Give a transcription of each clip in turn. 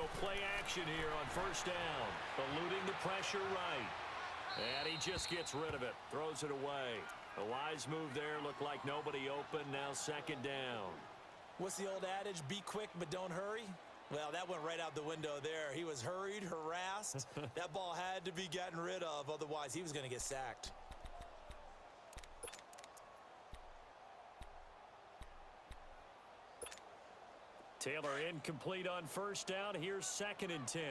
go play action here on first down. Eluding the pressure right. And he just gets rid of it. Throws it away. A wise move there. Looked like nobody open. Now second down. What's the old adage? Be quick, but don't hurry. Well, that went right out the window there. He was hurried, harassed. That ball had to be gotten rid of. Otherwise, he was going to get sacked. Taylor incomplete on first down. Here's second and 10.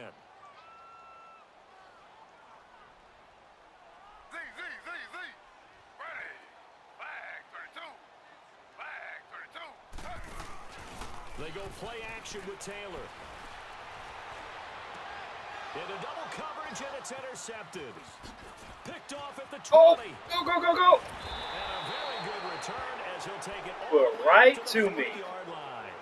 They go play action with Taylor. Into double coverage, and it's intercepted. Picked off at the 20. Oh, go. And a very good return as he'll take it Well, all right to to the me. 40-yard line.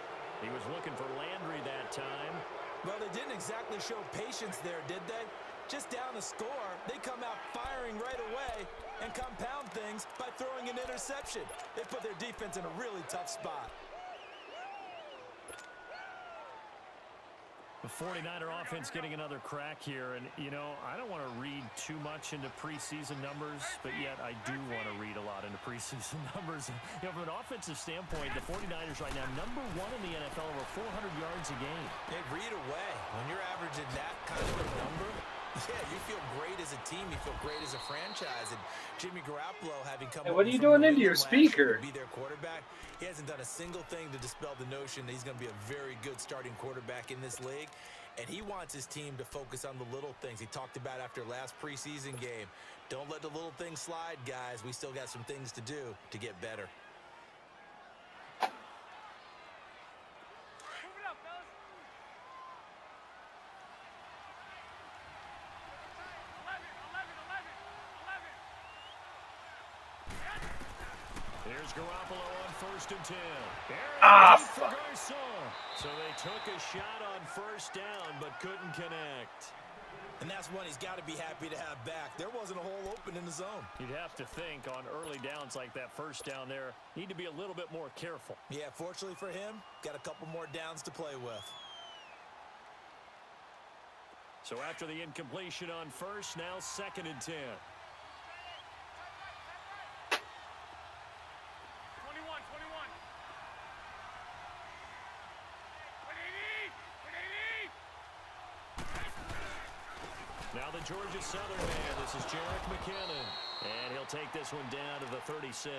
He was looking for Landry that time. Well, they didn't exactly show patience there, did they? Just down a score, they come out firing right away and compound things by throwing an interception. They put their defense in a really tough spot. The 49er offense getting another crack here. And, you know, I don't want to read too much into preseason numbers, but yet I do want to read a lot into preseason numbers. You know, from an offensive standpoint, the 49ers right now, #1 in the NFL, over 400 yards a game. They read away. When you're averaging that kind of a number, yeah, you feel great as a team. You feel great as a franchise. And Jimmy Garoppolo, having come Hey, what are over you from doing into New your England last year speaker? to be their quarterback, he hasn't done a single thing to dispel the notion that he's going to be a very good starting quarterback in this league. And he wants his team to focus on the little things. He talked about after last preseason game. Don't let the little things slide, guys. We still got some things to do to get better. Here's Garoppolo on first and 10. Fuck. So they took a shot on first down, but couldn't connect. And that's one he's got to be happy to have back. There wasn't a hole open in the zone. You'd have to think on early downs like that first down there, need to be a little bit more careful. Yeah, fortunately for him, got a couple more downs to play with. So after the incompletion on first, now second and 10. Now the Georgia Southern man, this is Jerick McKinnon. And he'll take this one down to the 36.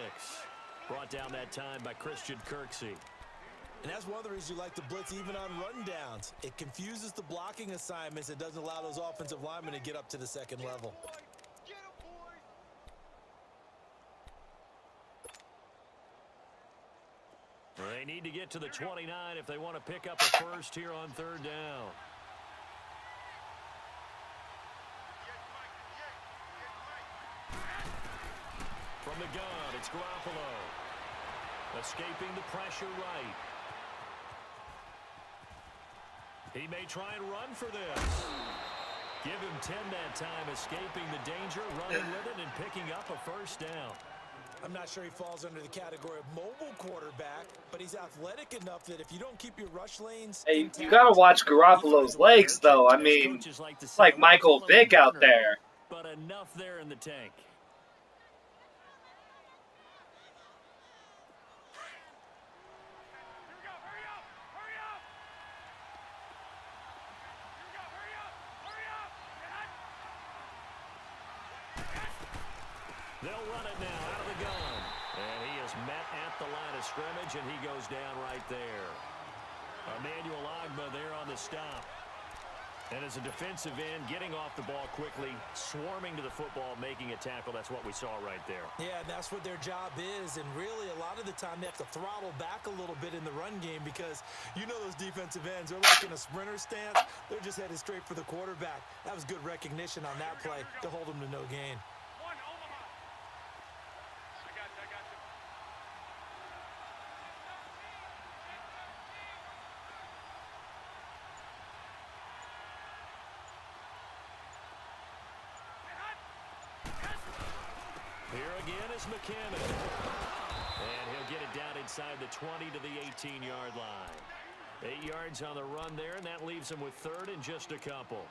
Brought down that time by Christian Kirksey. And that's one of the reasons you like to blitz even on run downs. It confuses the blocking assignments. It doesn't allow those offensive linemen to get up to the second level. They need to get to the 29 if they want to pick up a first here on third down. From the gun, it's Garoppolo. Escaping the pressure right. He may try and run for this. Give him 10 that time, escaping the danger, running with it, and picking up a first down. I'm not sure he falls under the category of mobile quarterback, but he's athletic enough that if you don't keep your rush lanes... Hey, you gotta watch Garoppolo's legs, though. I mean, it's like Michael Vick out there. But enough there in the tank. They'll run it now out of the gun. And he is met at the line of scrimmage, and he goes down right there. Emmanuel Ogbah there on the stop. And as a defensive end, getting off the ball quickly, swarming to the football, making a tackle. That's what we saw right there. Yeah, and that's what their job is. And really, a lot of the time, they have to throttle back a little bit in the run game because you know those defensive ends, they're like in a sprinter stance. They're just headed straight for the quarterback. That was good recognition on that play to hold them to no gain. Here again is McKinnon. And he'll get it down inside the 20 to the 18-yard line. 8 yards on the run there, and that leaves him with third and just a couple.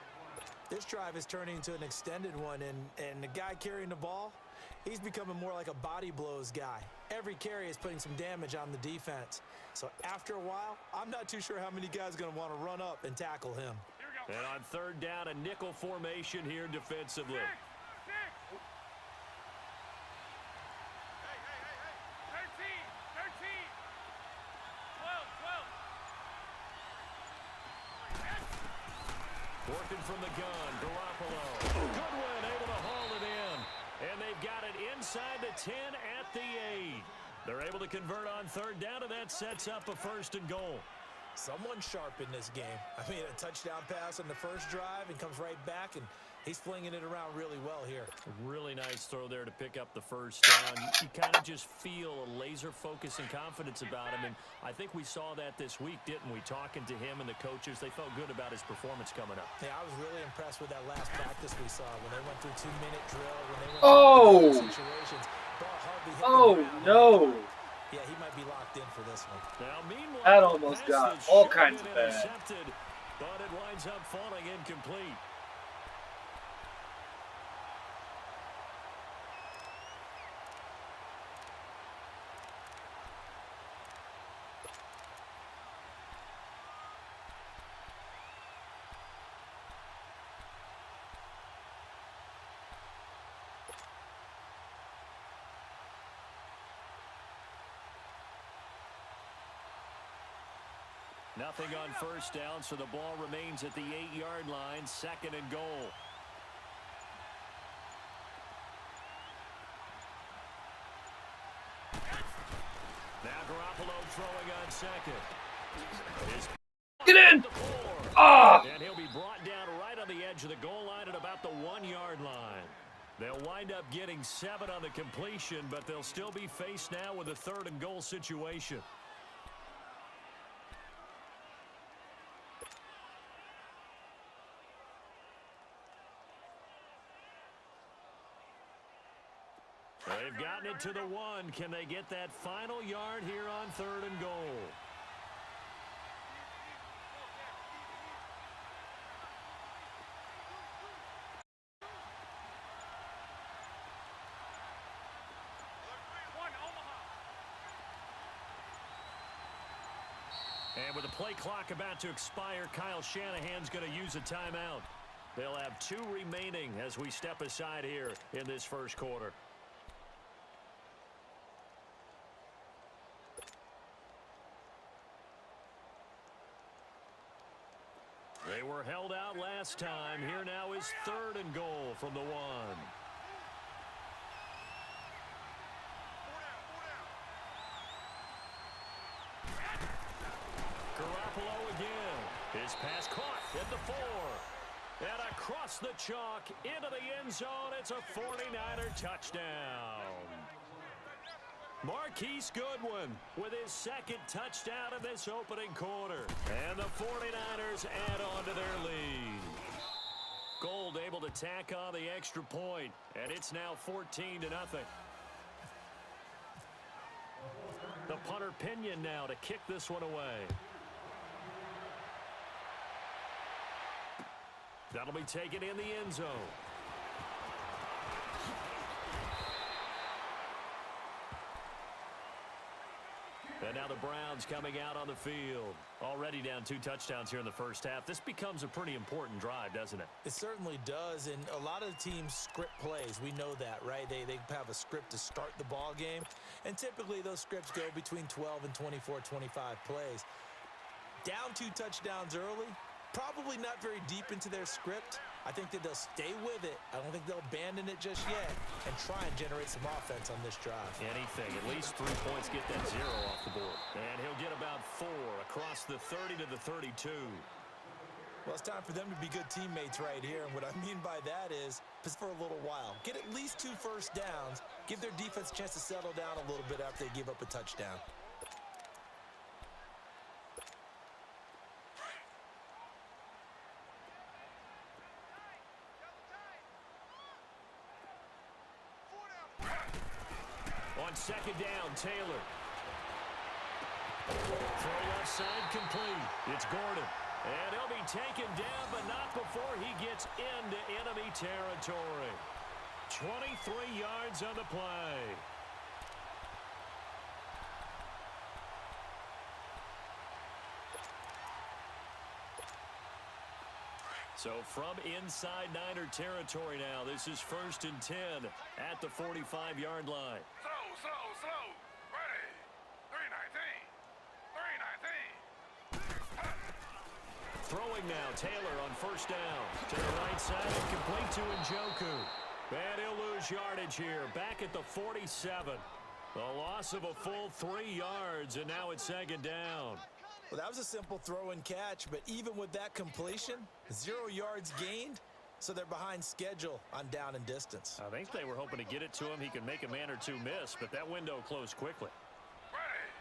This drive is turning into an extended one, and the guy carrying the ball, he's becoming more like a body blows guy. Every carry is putting some damage on the defense. So after a while, I'm not too sure how many guys are going to want to run up and tackle him. And on third down, a nickel formation here defensively. Working from the gun, Garoppolo. Goodwin able to haul it in. And they've got it inside the 10 at the 8. They're able to convert on third down, and that sets up a first and goal. Someone sharp in this game. I mean, a touchdown pass on the first drive and comes right back, and he's flinging it around really well here. Really nice throw there to pick up the first down. You kind of just feel a laser focus and confidence about him, and I think we saw that this week, didn't we? Talking to him and the coaches, they felt good about his performance coming up. Yeah, I was really impressed with that last practice we saw when they went through 2-minute drill, when they went through situations. Ball hardly hit the ground. No. Yeah, he might be locked in for this one. Now, meanwhile, That almost got all kinds of bad. But it winds up falling incomplete. Nothing on first down, so the ball remains at the 8-yard line, second and goal. Now Garoppolo throwing on second. Get in! Ah! And he'll be brought down right on the edge of the goal line at about the 1-yard line. They'll wind up getting 7 on the completion, but they'll still be faced now with a third and goal situation. They've gotten it to the 1. Can they get that final yard here on third and goal? And with the play clock about to expire, Kyle Shanahan's going to use a timeout. They'll have 2 remaining as we step aside here in this first quarter. They were held out last time. Here now is third and goal from the 1. Garoppolo again. His pass caught at the 4. And across the chalk into the end zone. It's a 49er touchdown. Marquise Goodwin with his second touchdown in this opening quarter. And the 49ers add on to their lead. Gold able to tack on the extra point, and it's now 14-0. The punter Pinion now to kick this one away. That'll be taken in the end zone. And now the Browns coming out on the field. Already down 2 touchdowns here in the first half. This becomes a pretty important drive, doesn't it? It certainly does, and a lot of the teams script plays. We know that, right? They have a script to start the ball game, and typically those scripts go between 12 and 24, 25 plays. Down 2 touchdowns early, probably not very deep into their script. I think that they'll stay with it. I don't think they'll abandon it just yet and try and generate some offense on this drive. Anything. At least 3 points, get that 0 off the board. And he'll get about 4 across the 30 to the 32. Well, it's time for them to be good teammates right here. And what I mean by that is, just for a little while, get at least 2 first downs, give their defense a chance to settle down a little bit after they give up a touchdown. On second down, Taylor. Throw left side complete. It's Gordon. And he'll be taken down, but not before he gets into enemy territory. 23 yards on the play. So from inside Niner territory now, this is 1st and 10 at the 45-yard line. Slow. Ready. 3-19. Throwing now, Taylor on 1st down. To the right side and complete to Njoku. And he'll lose yardage here. Back at the 47. A loss of a full 3 yards, and now it's 2nd down. Well, that was a simple throw and catch, but even with that completion, 0 yards gained, so they're behind schedule on down and distance. I think they were hoping to get it to him. He could make a man or two miss, but that window closed quickly. Ready.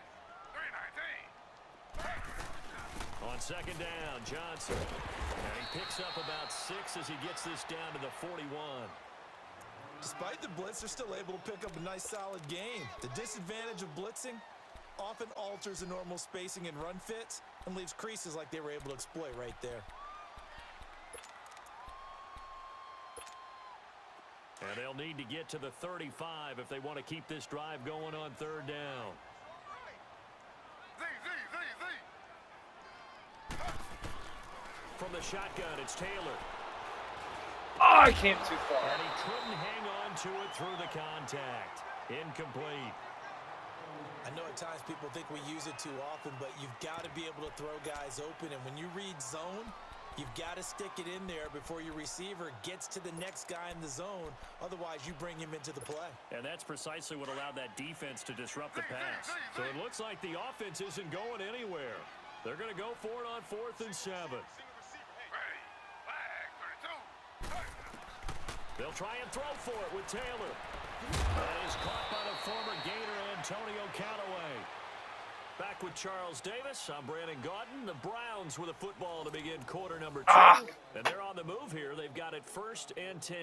3-19. On 2nd down, Johnson. And he picks up about 6 as he gets this down to the 41. Despite the blitz, they're still able to pick up a nice solid gain. The disadvantage of blitzing often alters the normal spacing and run fits and leaves creases like they were able to exploit right there. And they'll need to get to the 35 if they want to keep this drive going on 3rd down. From the shotgun, it's Taylor. Oh, I came too far. And he couldn't hang on to it through the contact. Incomplete. I know at times people think we use it too often, but you've got to be able to throw guys open. And when you read zone, you've got to stick it in there before your receiver gets to the next guy in the zone. Otherwise, you bring him into the play. And that's precisely what allowed that defense to disrupt the pass. So it looks like the offense isn't going anywhere. They're going to go for it on 4th and 7. They'll try and throw for it with Taylor. That is caught by the former Gator Antonio Callaway. Back with Charles Davis, I'm Brandon Gaudin. The Browns with a football to begin quarter number 2. And they're on the move here. They've got it 1st and 10.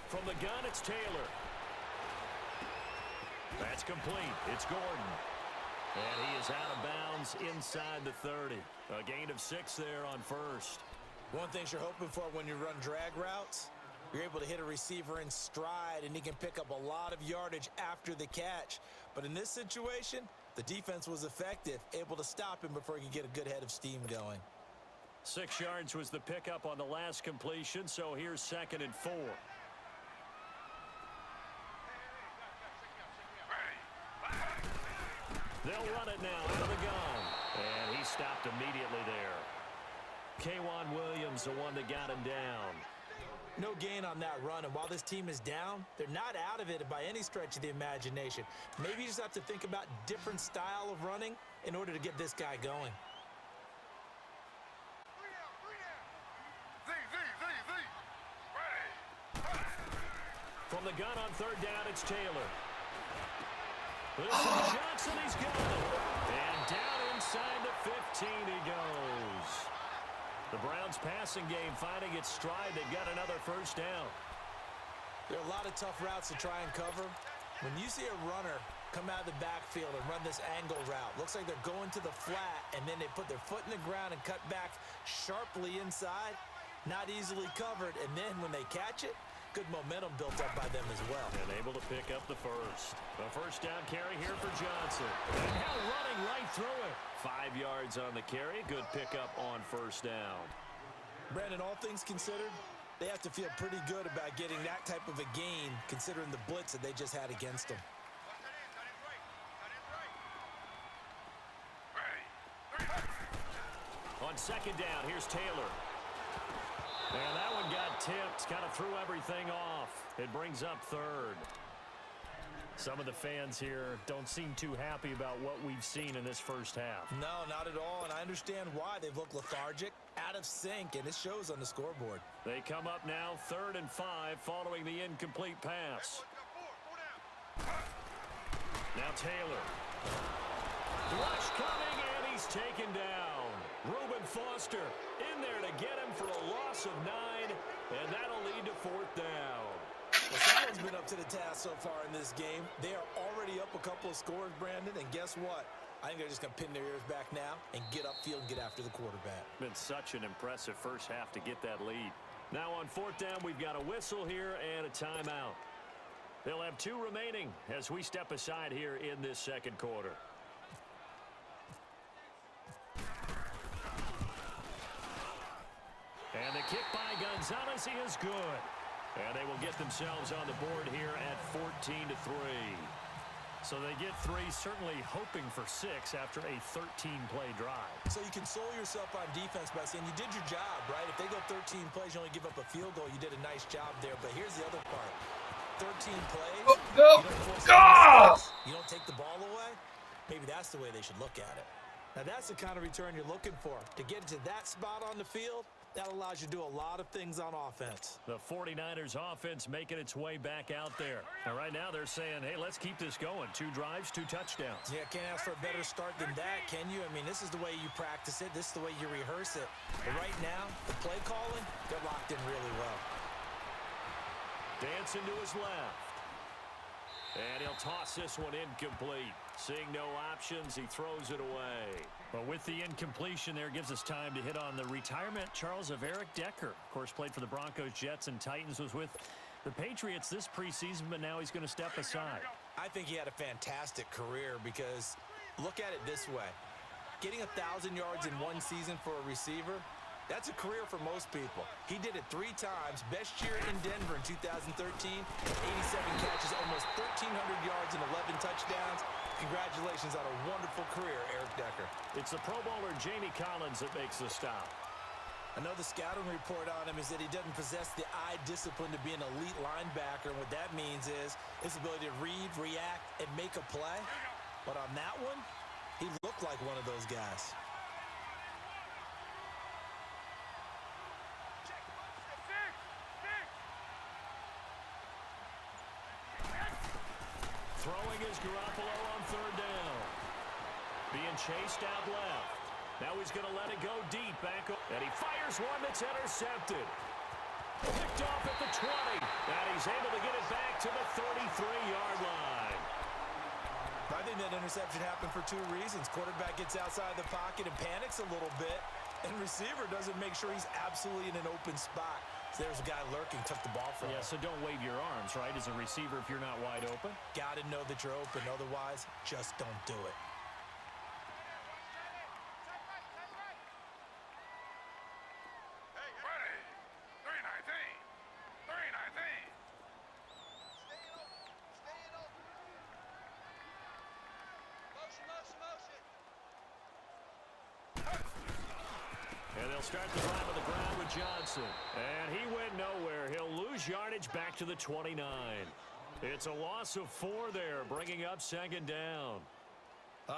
From the gun, it's Taylor. That's complete. It's Gordon. And he is out of bounds inside the 30. A gain of 6 there on 1st. One thing you're hoping for when you run drag routes, you're able to hit a receiver in stride, and he can pick up a lot of yardage after the catch. But in this situation, the defense was effective, able to stop him before he could get a good head of steam going. 6 yards was the pickup on the last completion, so here's 2nd and 4. They'll run it now out of the gun. And he stopped immediately there. K'Wan Williams, the one that got him down. No gain on that run, and while this team is down, they're not out of it by any stretch of the imagination. Maybe you just have to think about different style of running in order to get this guy going. From the gun on 3rd down, it's Taylor. This is Johnson, he's got it. And down inside the 15 he goes. The Browns passing game finding its stride. They've got another 1st down. There are a lot of tough routes to try and cover. When you see a runner come out of the backfield and run this angle route, looks like they're going to the flat, and then they put their foot in the ground and cut back sharply inside. Not easily covered, and then when they catch it, good momentum built up by them as well. And able to pick up the 1st. A 1st down carry here for Johnson. And now running right through it. 5 yards on the carry. Good pickup on 1st down. Brandon, all things considered, they have to feel pretty good about getting that type of a gain considering the blitz that they just had against them. On 2nd down, here's Taylor. And that one got tipped, kind of threw everything off. It brings up 3rd. Some of the fans here don't seem too happy about what we've seen in this 1st half. No, not at all, and I understand why. They've looked lethargic, out of sync, and it shows on the scoreboard. They come up now 3rd and 5 following the incomplete pass. Now Taylor. Rush coming, and he's taken down. Reuben Foster in there to get him for a loss of 9, and that'll lead to 4th down. Well, someone's been up to the task so far in this game. They are already up a couple of scores, Brandon, and guess what? I think they're just going to pin their ears back now and get upfield and get after the quarterback. Been such an impressive first half to get that lead. Now on 4th down, we've got a whistle here and a timeout. They'll have 2 remaining as we step aside here in this second quarter. And the kick by Gonzalez is good. And they will get themselves on the board here at 14-3. So they get 3, certainly hoping for 6 after a 13-play drive. So you console yourself on defense by saying you did your job, right? If they go 13 plays, you only give up a field goal, you did a nice job there. But here's the other part. 13 plays, you don't take the ball away. Maybe that's the way they should look at it. Now that's the kind of return you're looking for. To get to that spot on the field, that allows you to do a lot of things on offense. The 49ers offense making its way back out there. And right now they're saying, hey, let's keep this going. 2 drives, 2 touchdowns. Yeah, can't ask for a better start than that, can you? I mean, this is the way you practice it. This is the way you rehearse it. But right now, the play calling, they're locked in really well. Dancing to his left. And he'll toss this one incomplete. Seeing no options, he throws it away. But with the incompletion there, gives us time to hit on the retirement, Charles, of Eric Decker. Of course, played for the Broncos, Jets, and Titans, was with the Patriots this preseason, but now he's going to step aside. I think he had a fantastic career because look at it this way. Getting 1,000 yards in one season for a receiver, that's a career for most people. He did it 3 times. Best year in Denver in 2013, 87 catches, almost 1,300 yards and 11 touchdowns. Congratulations on a wonderful career, Eric Decker. It's the Pro Bowler Jamie Collins that makes the stop. I know the scouting report on him is that he doesn't possess the eye discipline to be an elite linebacker. And what that means is his ability to read, react, and make a play. But on that one, he looked like one of those guys. Throwing is Garoppolo on 3rd down. Being chased out left. Now he's going to let it go deep back. And he fires one that's intercepted. Picked off at the 20. And he's able to get it back to the 33-yard line. I think that interception happened for 2 reasons. Quarterback gets outside the pocket and panics a little bit. And receiver doesn't make sure he's absolutely in an open spot. So there's a guy lurking, took the ball from him. Yeah, so don't wave your arms, right, as a receiver if you're not wide open. Got to know that you're open. Otherwise, just don't do it. Ready. 319. 319. And they'll start the drive on the ground with Johnson. And he went nowhere. He'll lose yardage back to the 29. It's a loss of 4 there, bringing up 2nd down.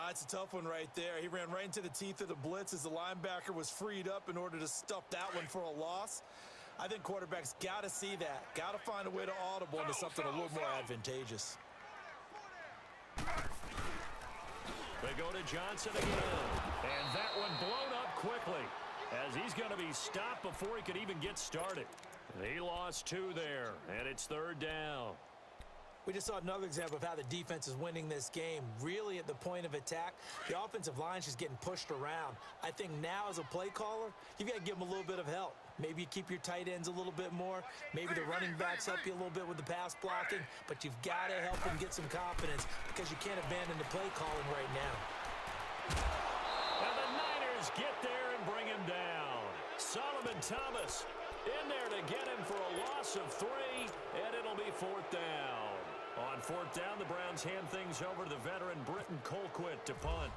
It's a tough one right there. He ran right into the teeth of the blitz as the linebacker was freed up in order to stuff that one for a loss. I think quarterbacks got to see that. Got to find a way to audible into something a little more advantageous. They go to Johnson again. And that one blown up quickly as he's going to be stopped before he could even get started. He lost 2 there, and it's 3rd down. We just saw another example of how the defense is winning this game. Really at the point of attack, the offensive line's just getting pushed around. I think now as a play caller, you've got to give them a little bit of help. Maybe you keep your tight ends a little bit more. Maybe the running backs help you a little bit with the pass blocking. But you've got to help them get some confidence because you can't abandon the play calling right now. And the Niners get there and bring him down. Solomon Thomas in there to get him for a loss of 3, and it'll be 4th down. On 4th down, the Browns hand things over to the veteran Britton Colquitt to punt.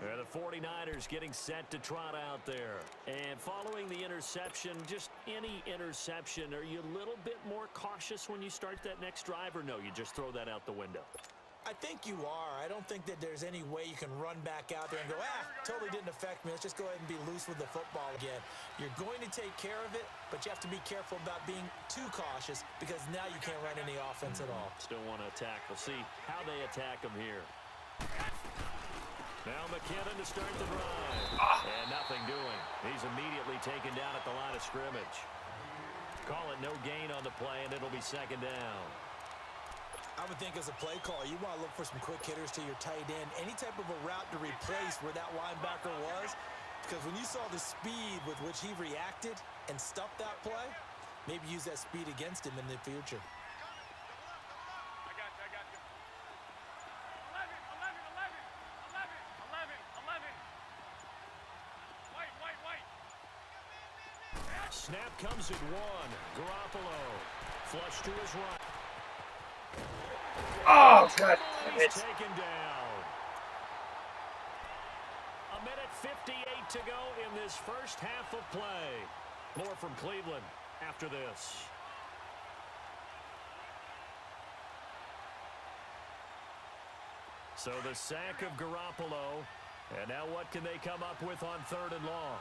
And the 49ers getting set to trot out there. And following the interception, just any interception, are you a little bit more cautious when you start that next drive, or no, you just throw that out the window? I think you are. I don't think that there's any way you can run back out there and go, totally didn't affect me. Let's just go ahead and be loose with the football again. You're going to take care of it, but you have to be careful about being too cautious because now you can't run any offense at all. Still want to attack. We'll see how they attack him here. Now McKinnon to start the drive. And nothing doing. He's immediately taken down at the line of scrimmage. Call it no gain on the play, and it'll be second down. I would think as a play caller, you want to look for some quick hitters to your tight end. Any type of a route to replace where that linebacker was. Because when you saw the speed with which he reacted and stuffed that play, maybe use that speed against him in the future. I got you. 11. White. Snap comes at one. Garoppolo. Flush to his right. Oh, God damn it. Taken down. A minute 58 to go in this first half of play. More from Cleveland after this. So the sack of Garoppolo. And now what can they come up with on 3rd and long?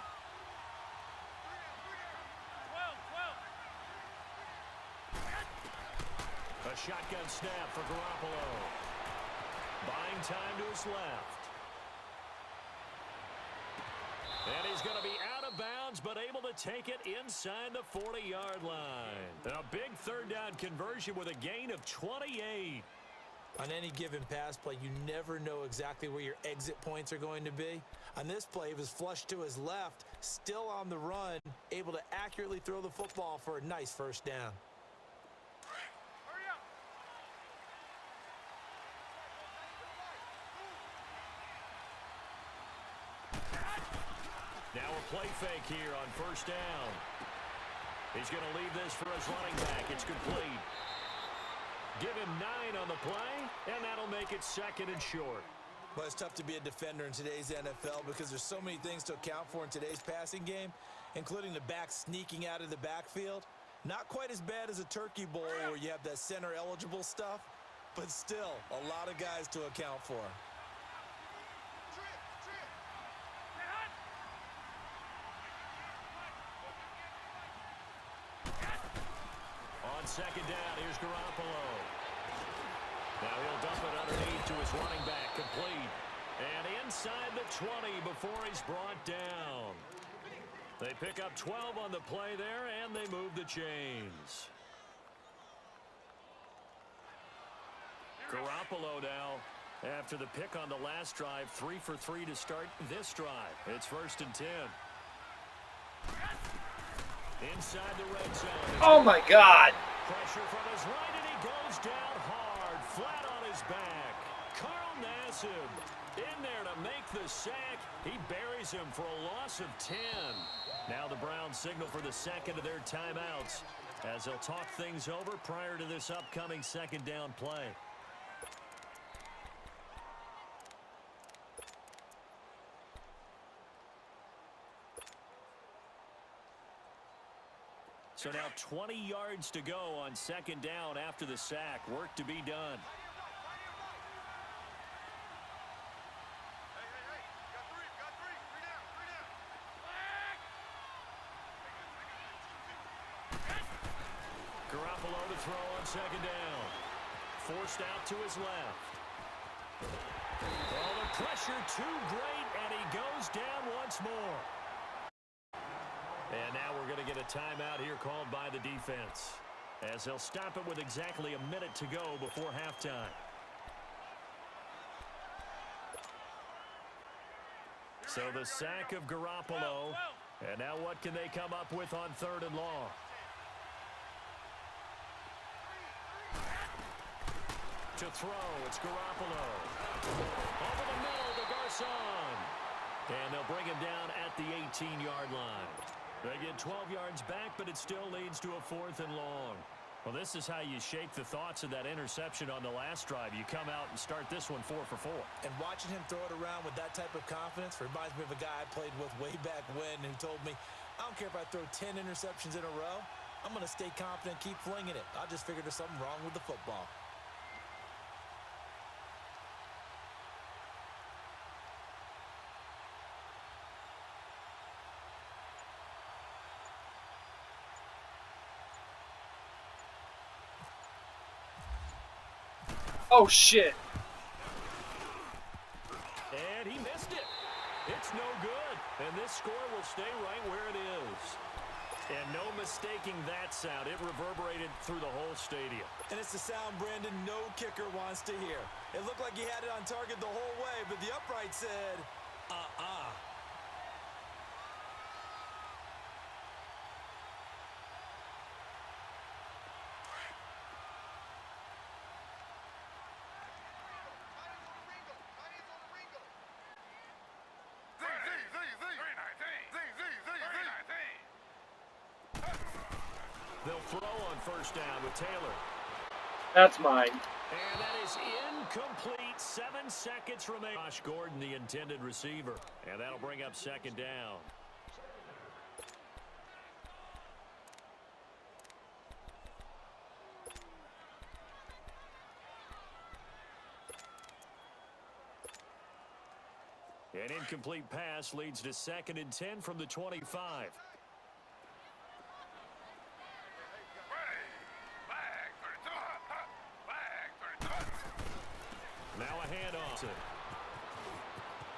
12. A shotgun snap for Garoppolo. Buying time to his left. And he's going to be out of bounds, but able to take it inside the 40-yard line. A big 3rd down conversion with a gain of 28. On any given pass play, you never know exactly where your exit points are going to be. On this play, he was flushed to his left, still on the run, able to accurately throw the football for a nice 1st down. Now a play fake here on 1st down. He's going to leave this for his running back. It's complete. Give him 9 on the play, and that'll make it 2nd and short. Well, it's tough to be a defender in today's NFL because there's so many things to account for in today's passing game, including the back sneaking out of the backfield. Not quite as bad as a turkey bowl where you have that center-eligible stuff, but still a lot of guys to account for. On 2nd down, here's Garoppolo. Now he'll dump it underneath to his running back, complete. And inside the 20 before he's brought down. They pick up 12 on the play there, and they move the chains. Garoppolo now, after the pick on the last drive, 3 for 3 to start this drive. It's 1st and 10. Inside the red zone. Oh, my God. Pressure from his right, and he goes down hard, flat on his back. Carl Nassib in there to make the sack. He buries him for a loss of 10. Now the Browns signal for the 2nd of their timeouts as they'll talk things over prior to this upcoming 2nd down play. So now 20 yards to go on 2nd down after the sack. Work to be done. Got three down. Garoppolo to throw on 2nd down. Forced out to his left. Oh, the pressure too great, and he goes down once more. And now we're going to get a timeout here called by the defense, as they'll stop it with exactly a minute to go before halftime. So the sack of Garoppolo, and now what can they come up with on 3rd and long? To throw, it's Garoppolo. Over the middle to Garcon. And they'll bring him down at the 18-yard line. They get 12 yards back, but it still leads to a 4th and long. Well, this is how you shake the thoughts of that interception on the last drive. You come out and start this one 4 for 4. And watching him throw it around with that type of confidence reminds me of a guy I played with way back when who told me, I don't care if I throw 10 interceptions in a row. I'm going to stay confident and keep flinging it. I just figured there's something wrong with the football. Oh, shit. And he missed it. It's no good. And this score will stay right where it is. And no mistaking that sound. It reverberated through the whole stadium. And it's the sound Brandon no kicker wants to hear. It looked like he had it on target the whole way, but the upright said, They'll throw on first down with Taylor. That's mine. And that is incomplete. 7 seconds remain. Josh Gordon, the intended receiver. And that'll bring up second down. An incomplete pass leads to 2nd and 10 from the 25. Now a handoff.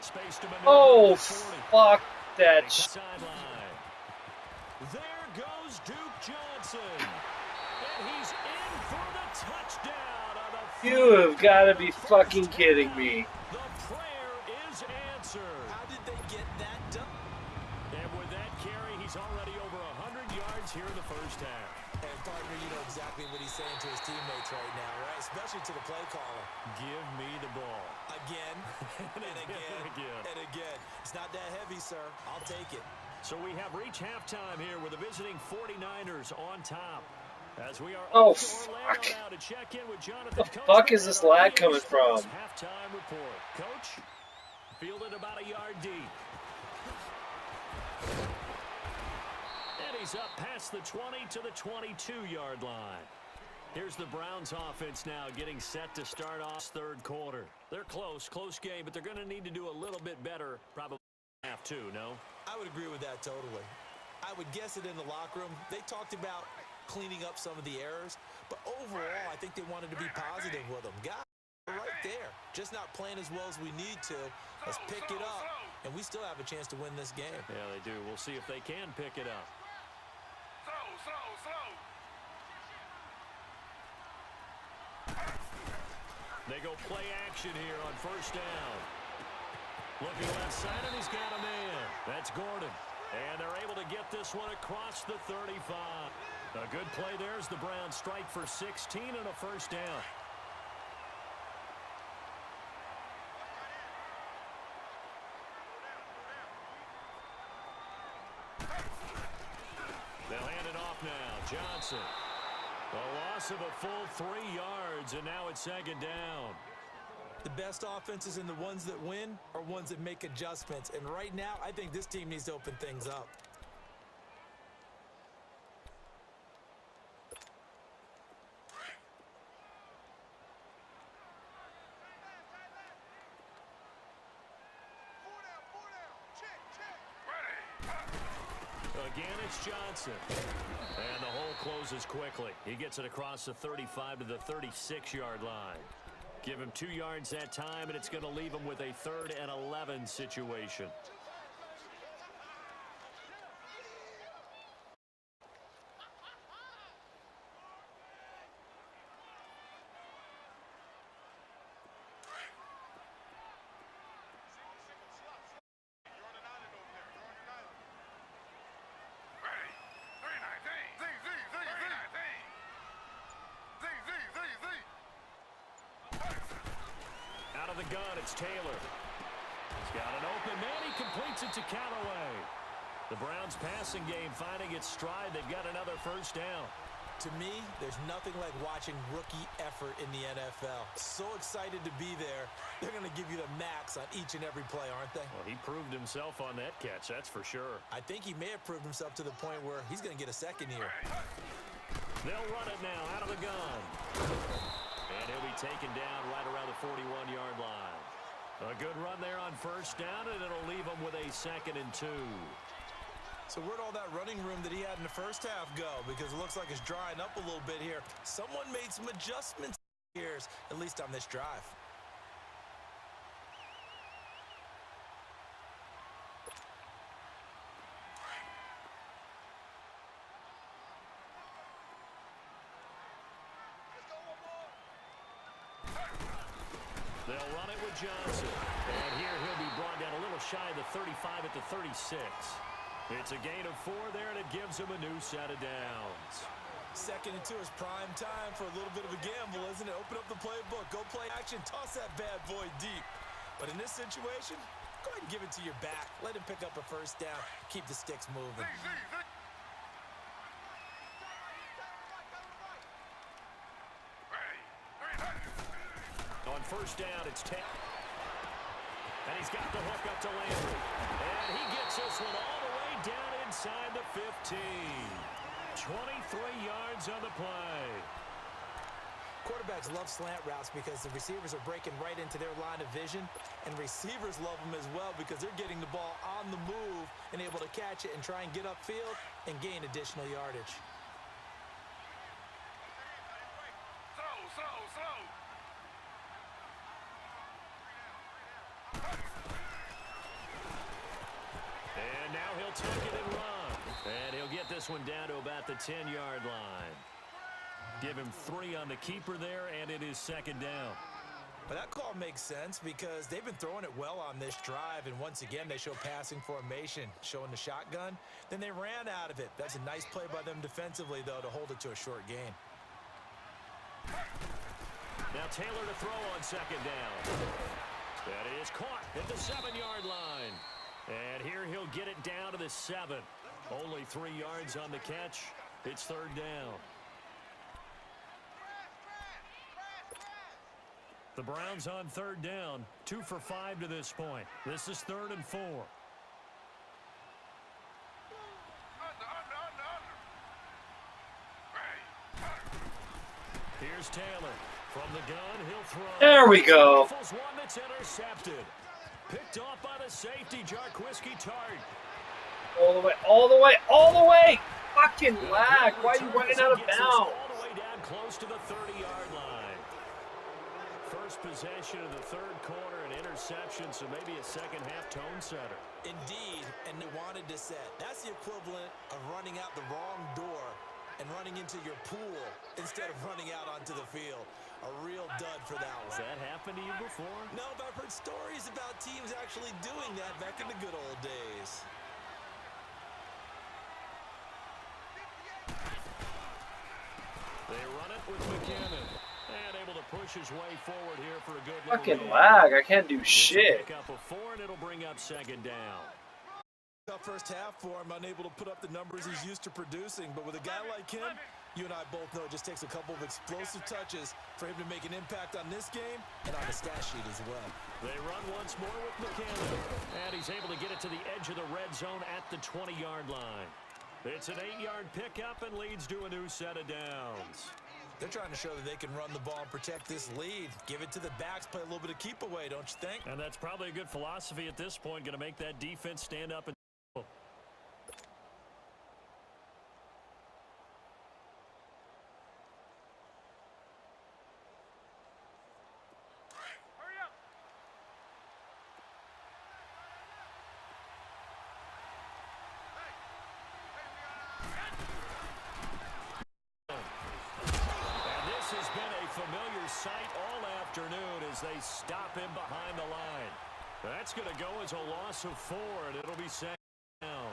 Space to maneuver. Oh, fuck that shit. Sideline. There goes Duke Johnson. And he's in for the touchdown on the You have got to be fucking kidding me. The prayer is answered. how did they get that done? And with that carry, he's already over 100 yards here in the first half. And partner, you know exactly what he's saying to his teammates right now, right? Especially to the play caller. Give me the ball. Again, and again, and again. It's not that heavy, sir. I'll take it. So we have reached halftime here with the visiting 49ers on top. As we are Oh, up to Orlando fuck. now to check in with Jonathan. The fuck is this lag coming from? Halftime report. Coach, fielded about a yard deep. And he's up past the 20 to the 22-yard line. Here's the Browns offense now getting set to start off third quarter. They're close game, but they're going to need to do a little bit better probably half two, no? I would agree with that totally. I would guess it in the locker room. They talked about cleaning up some of the errors, but overall, I think they wanted to be positive with them. Guys, we're right there. Just not playing as well as we need to. Let's pick it up, and we still have a chance to win this game. Yeah, they do. We'll see if they can pick it up. They go play action here on first down. Looking left side, and he's got a man. That's Gordon. And they're able to get this one across the 35. A good play there as the Browns strike for 16 and a first down. They'll hand it off now. Johnson. A loss of a full 3 yards, and now it's second down. The best offenses and the ones that win are ones that make adjustments. And right now, I think this team needs to open things up. Again, it's Johnson. And the hole closes quickly. He gets it across the 35 to the 36-yard line. Give him 2 yards that time, and it's going to leave him with a 3rd and 11 situation. Out of the gun, it's Taylor. He's got an open man. He completes it to Callaway. The Browns passing game finding its stride. They've got another first down. To me, there's nothing like watching rookie effort in the NFL. So excited to be there. They're going to give you the max on each and every play, aren't they? Well, he proved himself on that catch, that's for sure. I think he may have proved himself to the point where he's going to get a second here. They'll run it now out of the gun. And he'll be taken down right around the 41-yard line. A good run there on first down, and it'll leave him with a 2nd and 2. So where'd all that running room that he had in the first half go? Because it looks like it's drying up a little bit here. Someone made some adjustments here players, at least on this drive. They'll run it with Johnson. And here he'll be brought down a little shy of the 35 at the 36. It's a gain of 4 there, and it gives him a new set of downs. 2nd and 2 is prime time for a little bit of a gamble, isn't it? Open up the playbook, go play action, toss that bad boy deep. But in this situation, go ahead and give it to your back. Let him pick up a first down. Keep the sticks moving. On first down, it's 10. And he's got the hook up to Landry. And he gets this one all the way down inside the 15. 23 yards on the play. Quarterbacks love slant routes because the receivers are breaking right into their line of vision, and receivers love them as well because they're getting the ball on the move and able to catch it and try and get upfield and gain additional yardage. And now he'll take it and run. And he'll get this one down to about the 10-yard line. Give him 3 on the keeper there, and it is 2nd down. But that call makes sense because they've been throwing it well on this drive, and once again they show passing formation, showing the shotgun. Then they ran out of it. That's a nice play by them defensively, though, to hold it to a short gain. Now Taylor to throw on 2nd down. That is caught at the 7-yard line. And here he'll get it down to the 7. Only 3 yards on the catch. It's 3rd down. The Browns on 3rd down, 2 for 5 to this point. This is 3rd and 4. Here's Taylor. From the gun, he'll throw. There we go. One that's intercepted. Picked off by the safety, Jarquiski Tart. All the way, all the way, all the way. Fucking lag. Why are you running out of bounds? All the way down close to the 30-yard line. First possession of the 3rd quarter, an interception, so maybe a second-half tone setter. Indeed, and they wanted to set. That's the equivalent of running out the wrong door and running into your pool instead of running out onto the field. A real dud for that one. Has that happened to you before? No, but I've heard stories about teams actually doing that back in the good old days. They run it with McKinnon. And able to push his way forward here for a good Fucking lag. I can't do shit. Pick up a 4, and it'll bring up 2nd down. Tough first half for him, unable to put up the numbers he's used to producing. But with a guy like him, you and I both know it just takes a couple of explosive touches for him to make an impact on this game and on the stat sheet as well. They run once more with McKinnon. And he's able to get it to the edge of the red zone at the 20-yard line. It's an 8-yard pickup and leads to a new set of downs. They're trying to show that they can run the ball and protect this lead. Give it to the backs, play a little bit of keep away, don't you think? And that's probably a good philosophy at this point. Going to make that defense stand up and familiar sight all afternoon as they stop him behind the line. That's going to go as a loss of 4, and it'll be 2nd down.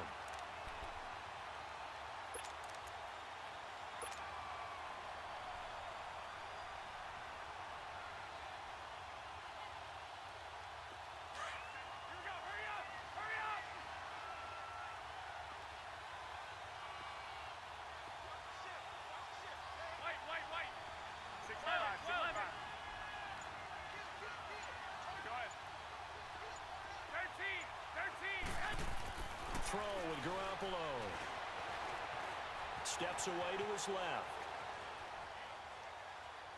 Throw with Garoppolo. Steps away to his left.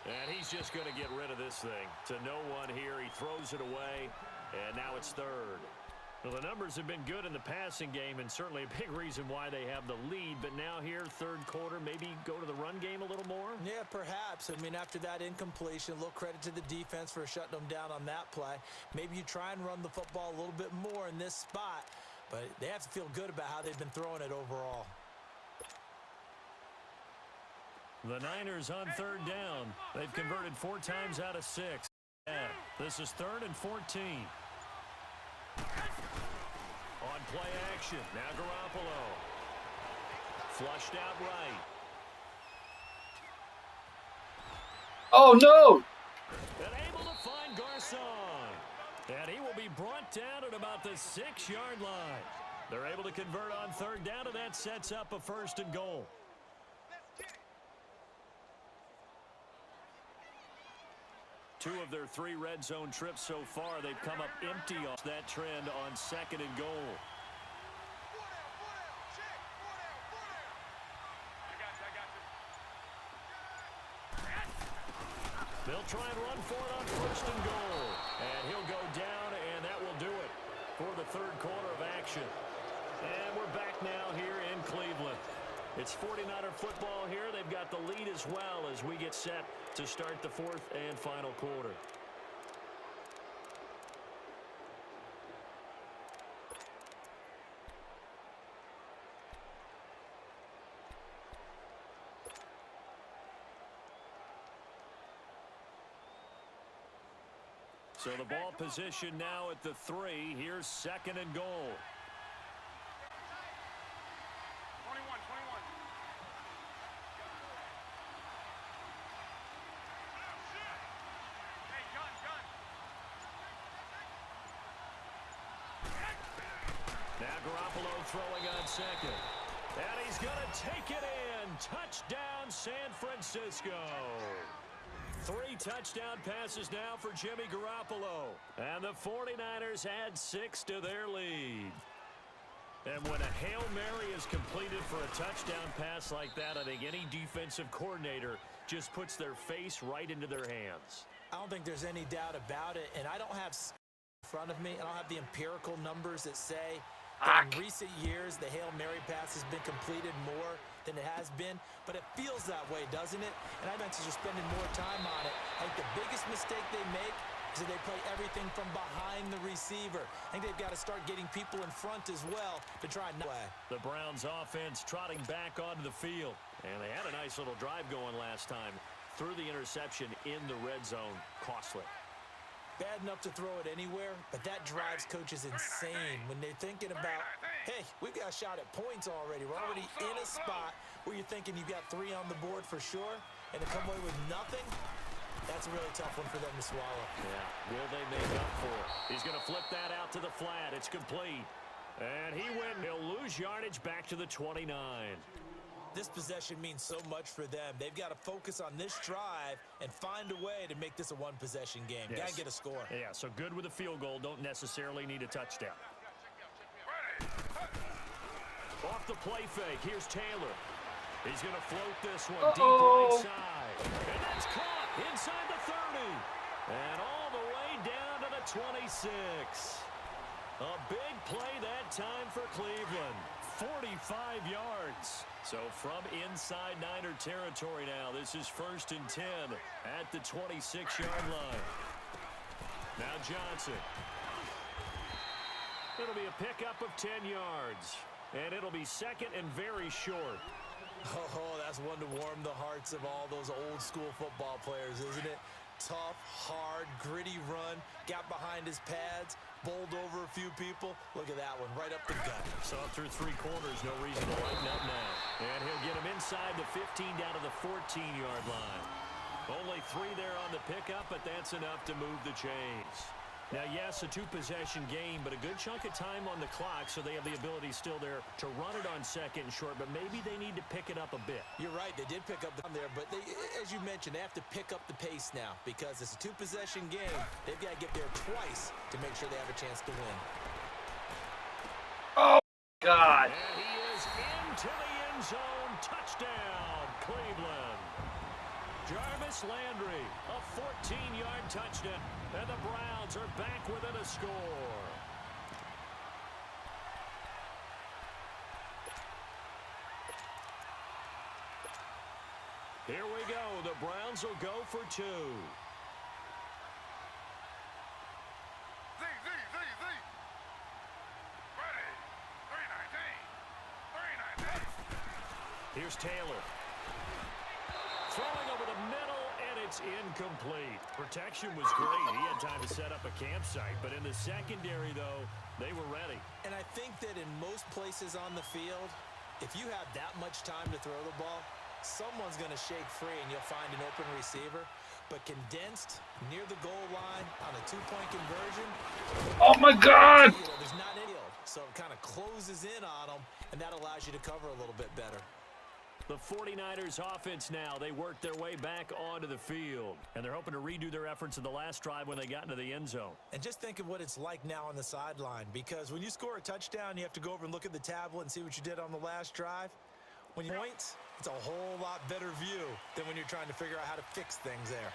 And he's just going to get rid of this thing. To no one here. He throws it away. And now it's 3rd. Well, the numbers have been good in the passing game and certainly a big reason why they have the lead. But now here, third quarter, maybe go to the run game a little more? Yeah, perhaps. I mean, after that incompletion, a little credit to the defense for shutting them down on that play. Maybe you try and run the football a little bit more in this spot. But they have to feel good about how they've been throwing it overall. The Niners on third down. They've converted 4 times out of 6. Yeah, this is 3rd and 14. On play action, now Garoppolo. Flushed out right. Oh, no! And able to find Garcon. And he will be brought down at about the 6-yard line. They're able to convert on third down, and that sets up a 1st and goal. Two of their 3 red zone trips so far, they've come up empty off that trend on 2nd and goal. They'll try and run for it on 1st and goal. And he'll go down, and that will do it for the third quarter of action. And we're back now here in Cleveland. It's 49er football here. They've got the lead as well as we get set to start the 4th and final quarter. So the ball position now at the 3. Here's 2nd and goal. 21. Hey, gun. Now Garoppolo throwing on 2nd. And he's going to take it in. Touchdown, San Francisco. 3 touchdown passes now for Jimmy Garoppolo. And the 49ers add 6 to their lead. And when a Hail Mary is completed for a touchdown pass like that, I think any defensive coordinator just puts their face right into their hands. I don't think there's any doubt about it, and I don't have in front of me, I don't have the empirical numbers that say that in recent years the Hail Mary pass has been completed more than it has been, but it feels that way, doesn't it? And I mentioned you're spending more time on it. I think the biggest mistake they make is that they play everything from behind the receiver. I think they've got to start getting people in front as well to try and play. The Browns offense trotting back onto the field. And they had a nice little drive going last time. Through the interception in the red zone. Costly. Bad enough to throw it anywhere, but that drives coaches insane when they're thinking about, hey, we've got a shot at points already. We're already in a spot where you're thinking you've got 3 on the board for sure, and to come away with nothing, that's a really tough one for them to swallow. Yeah, will they make up for it? He's going to flip that out to the flat. It's complete. And he went. He'll lose yardage back to the 29. This possession means so much for them. They've got to focus on this drive and find a way to make this a one-possession game. Yes. Got to get a score. Yeah, so good with a field goal. Don't necessarily need a touchdown. Off the play fake. Here's Taylor. He's going to float this one deep right side. And that's caught inside the 30. And all the way down to the 26. A big play that time for Cleveland. 45 yards. So from inside Niner territory now, this is 1st and 10 at the 26-yard line. Now Johnson. It'll be a pickup of 10 yards. And it'll be 2nd and very short. Oh, that's one to warm the hearts of all those old-school football players, isn't it? Tough, hard, gritty run, got behind his pads, bowled over a few people. Look at that one, right up the gut. So through 3 quarters, no reason to lighten up now. And he'll get him inside the 15 down to the 14-yard line. Only 3 there on the pickup, but that's enough to move the chains. Now, yes, a 2-possession game, but a good chunk of time on the clock, so they have the ability still there to run it on 2nd and short, but maybe they need to pick it up a bit. You're right, they did pick up the there, but they, as you mentioned, they have to pick up the pace now because it's a 2-possession game. They've got to get there twice to make sure they have a chance to win. Oh, God. And he is into the end zone. Touchdown, Cleveland. Jarvis Landry, a 14-yard touchdown. And the Browns are back within a score. Here we go. The Browns will go for 2. Ready. 319. 319. Here's Taylor. Throwing over the middle, and it's incomplete. Protection was great. He had time to set up a campsite, but in the secondary, though, they were ready. And I think that in most places on the field, if you have that much time to throw the ball, someone's going to shake free and you'll find an open receiver. But condensed near the goal line on a 2-point conversion. Oh my God! There's not any field, so it kind of closes in on them, and that allows you to cover a little bit better. The 49ers offense now, they worked their way back onto the field. And they're hoping to redo their efforts in the last drive when they got into the end zone. And just think of what it's like now on the sideline, because when you score a touchdown, you have to go over and look at the tablet and see what you did on the last drive. When you point, it's a whole lot better view than when you're trying to figure out how to fix things there.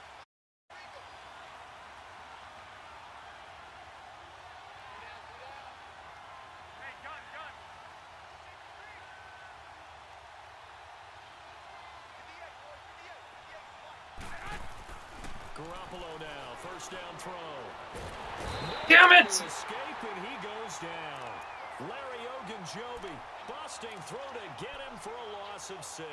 Hey, gun, gun. Garoppolo now, first down throw. Damn it! Escape, and he goes down. Larry Ogunjobi busting through to get him for a loss of 6.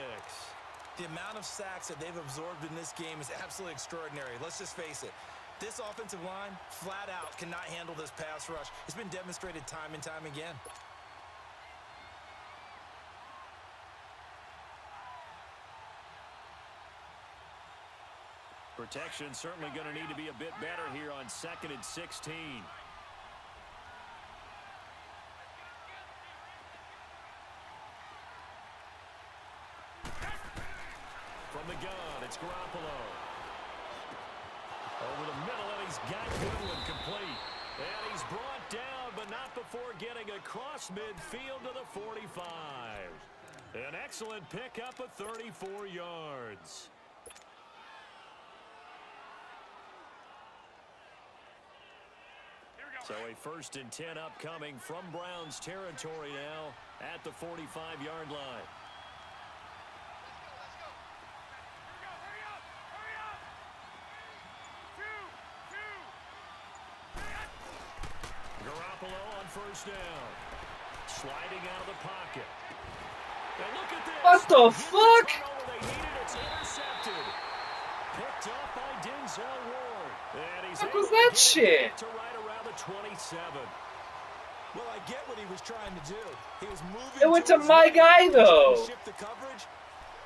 The amount of sacks that they've absorbed in this game is absolutely extraordinary. Let's just face it. This offensive line, flat out, cannot handle this pass rush. It's been demonstrated time and time again. Protection certainly going to need to be a bit better here on 2nd and 16. From the gun, it's Garoppolo. Over the middle, and he's got Goodwin complete. And he's brought down, but not before getting across midfield to the 45. An excellent pickup of 34 yards. So a 1st and 10 upcoming from Browns territory now at the 45-yard line. Hurry up! Hurry up! 2, 2. Garoppolo on first down. Sliding out of the pocket. And look at this. What the fuck? They needed, it's intercepted. Picked off by Denzel Ward. And he's What able was to that get shit? to right around the 27. Well, I get what he was trying to do. He was moving. It went to towards my right, guy, trying to though. shift the coverage,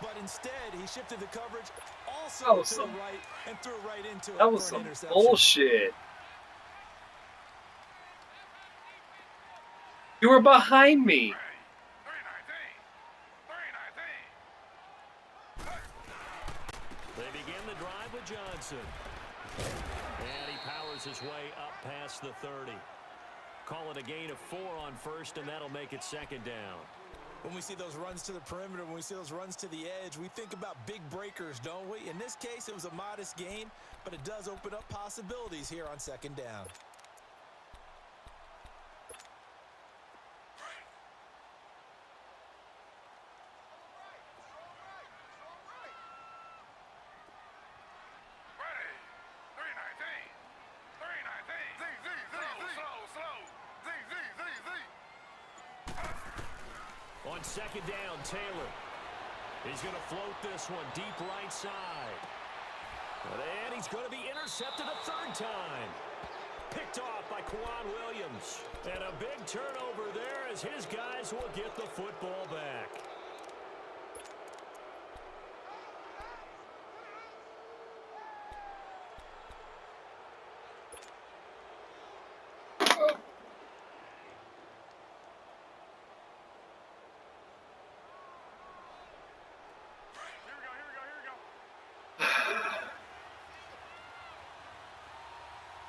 but instead he shifted the coverage also That was to some- the right and threw right into it That was for an some interception. bullshit. You were behind me. 319. 319. They begin the drive with Johnson. And he powers his way up past the 30. Call it a gain of 4 on first, and that'll make it 2nd down. When we see those runs to the perimeter, when we see those runs to the edge, we think about big breakers, don't we? In this case, it was a modest gain, but it does open up possibilities here on 2nd down. Ready. 319. 319. Z, Z, Z, Z. Slow. Z, Z, Z, Z. On 2nd down, Taylor. He's going to float this one deep right side. And he's going to be intercepted a 3rd time. Picked off by Quan Williams. And a big turnover there as his guys will get the football back. Here we go, here we go, here we go.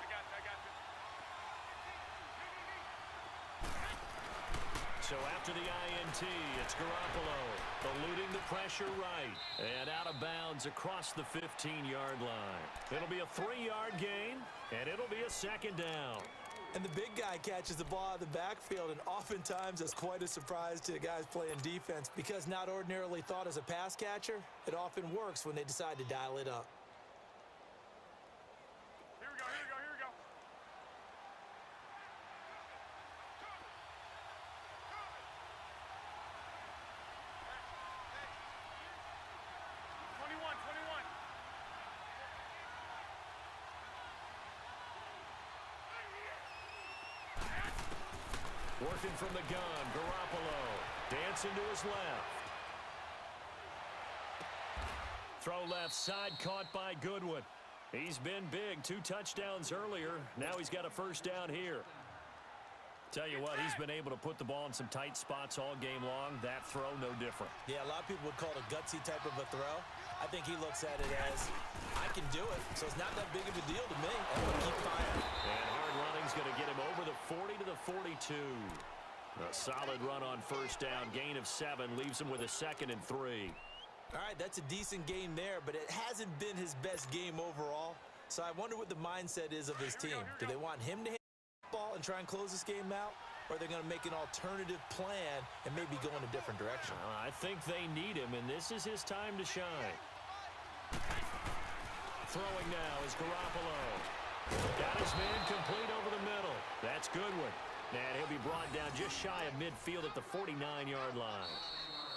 I got you. So after the INT, it's Garoppolo eluding the pressure right. And out of bounds across the 15-yard line. It'll be a 3-yard gain, and it'll be a 2nd down. And the big guy catches the ball out of the backfield, and oftentimes that's quite a surprise to the guys playing defense because not ordinarily thought as a pass catcher, it often works when they decide to dial it up. Here we go, here we go, here we go. 21, 21. Working from the gun, Garoppolo. Dancing to his left. Throw left side, caught by Goodwin. He's been big, 2 touchdowns earlier. Now he's got a first down here. Tell you what, he's been able to put the ball in some tight spots all game long. That throw, no different. Yeah, a lot of people would call it a gutsy type of a throw. I think he looks at it as, I can do it, so it's not that big of a deal to me. I'm going to keep firing. And hard running's going to get him over the 40 to the 42. A solid run on first down. Gain of 7 leaves him with a 2nd and 3. All right, that's a decent game there, but it hasn't been his best game overall. So I wonder what the mindset is of his team. Do they want him to hit the ball and try and close this game out? Or are they going to make an alternative plan and maybe go in a different direction? I think they need him, and this is his time to shine. Throwing now is Garoppolo. Got his man complete over the middle. That's Goodwin. And he'll be brought down just shy of midfield at the 49-yard line.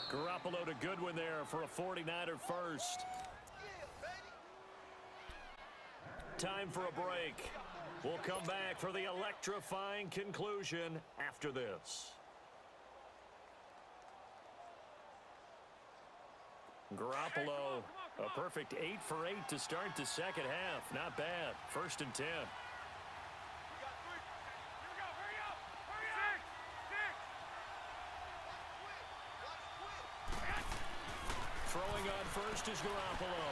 Garoppolo to Goodwin there for a 49er first. Time for a break. We'll come back for the electrifying conclusion after this. Garoppolo, a perfect 8 for 8 to start the second half. Not bad. 1st and 10. Throwing on first is Garoppolo.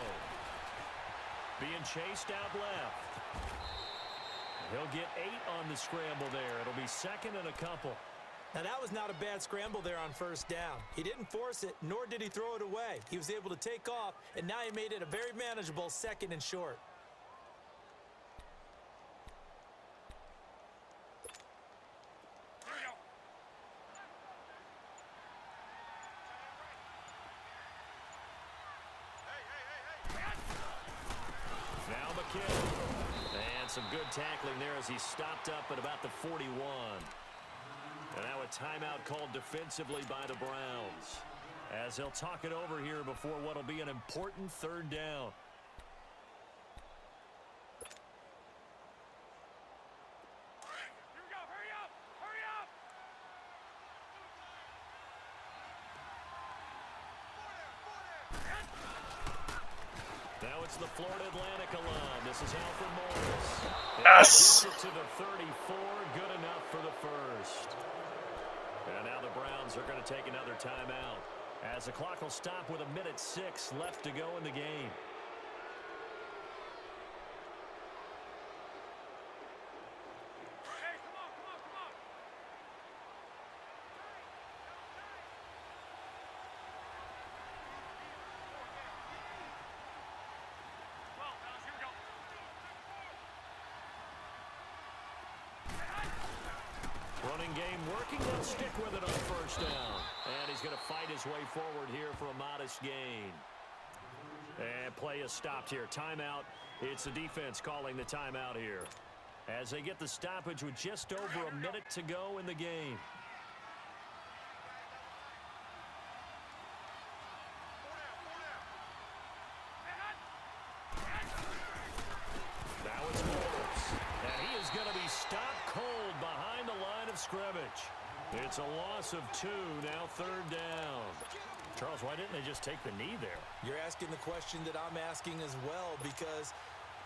Being chased out left. He'll get 8 on the scramble there. It'll be 2nd and a couple. Now, that was not a bad scramble there on first down. He didn't force it, nor did he throw it away. He was able to take off, and now he made it a very manageable 2nd and short. Now McKinnon. And some good tackling there as he stopped up at about the 41. And now a timeout called defensively by the Browns, as they'll talk it over here before what will be an important 3rd down. Here we go, hurry up, hurry up. Now it's the Florida Atlantic alum. This is Alfred Morris. Yes! And gets it to the 34, good enough for the first. And now the Browns are going to take another timeout, as the clock will stop with 1:06 left to go in the game. Hey, come on, come on, come on. Well, fellas, here we go. Running game working. They'll stick with it on first down. And he's going to fight his way forward here for a modest gain. And play is stopped here. Timeout. It's the defense calling the timeout here, as they get the stoppage with just over a minute to go in the game. Now it's Morris. And he is going to be stopped cold behind the line of scrimmage. It's a loss of 2, now 3rd down. Charles, why didn't they just take the knee there? You're asking the question that I'm asking as well, because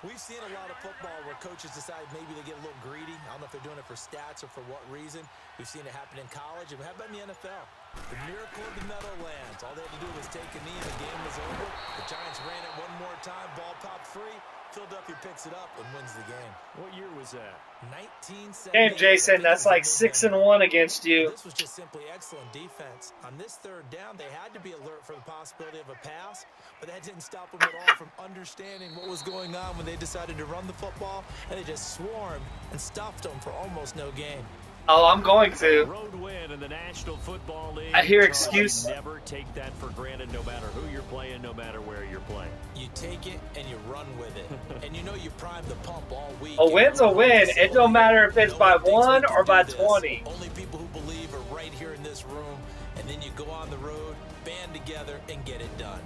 we've seen a lot of football where coaches decide maybe they get a little greedy. I don't know if they're doing it for stats or for what reason. We've seen it happen in college, and how about in the NFL? The miracle of the Meadowlands. All they had to do was take a knee and the game was over. The Giants ran it one more time, ball popped free, Philadelphia picks it up and wins the game. What year was that? 1978. Damn, Jason, that's like 6-1 against you. This was just simply excellent defense. On this third down, they had to be alert for the possibility of a pass, but that didn't stop them at all from understanding what was going on when they decided to run the football, and they just swarmed and stuffed them for almost no gain. Oh, I'm going to. Road win in the National Football League. I hear Charles, excuse. you never take that for granted, no matter who you're playing, no matter where you're playing. You take it and you run with it. And you know you prime the pump all week. A win's a win. It don't matter if it's by 1 or by 20. Only people who believe are right here in this room. And then you go on the road, band together, and get it done.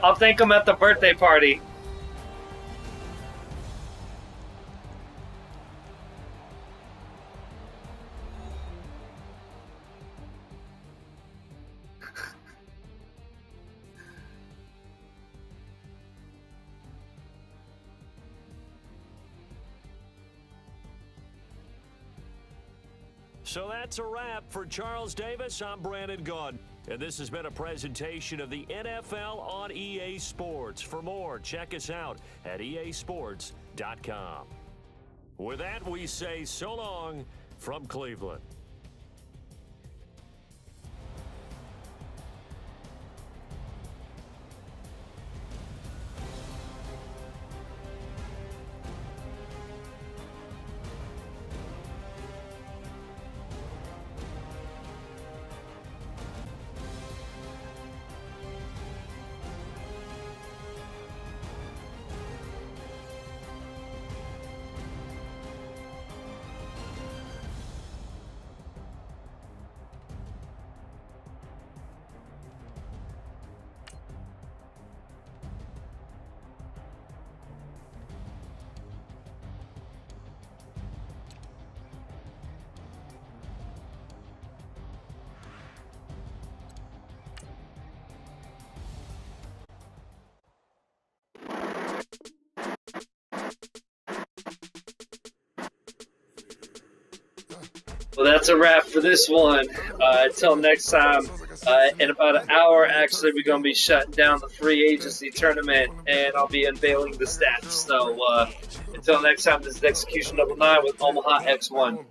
I'll thank him at the birthday party. So that's a wrap for Charles Davis. I'm Brandon Gaudin. And this has been a presentation of the NFL on EA Sports. For more, check us out at easports.com. With that, we say so long from Cleveland. Well, that's a wrap for this one. Until next time, in about an hour, actually, we're going to be shutting down the free agency tournament, and I'll be unveiling the stats. So, until next time, this is Execution Double 9 with Omaha X1.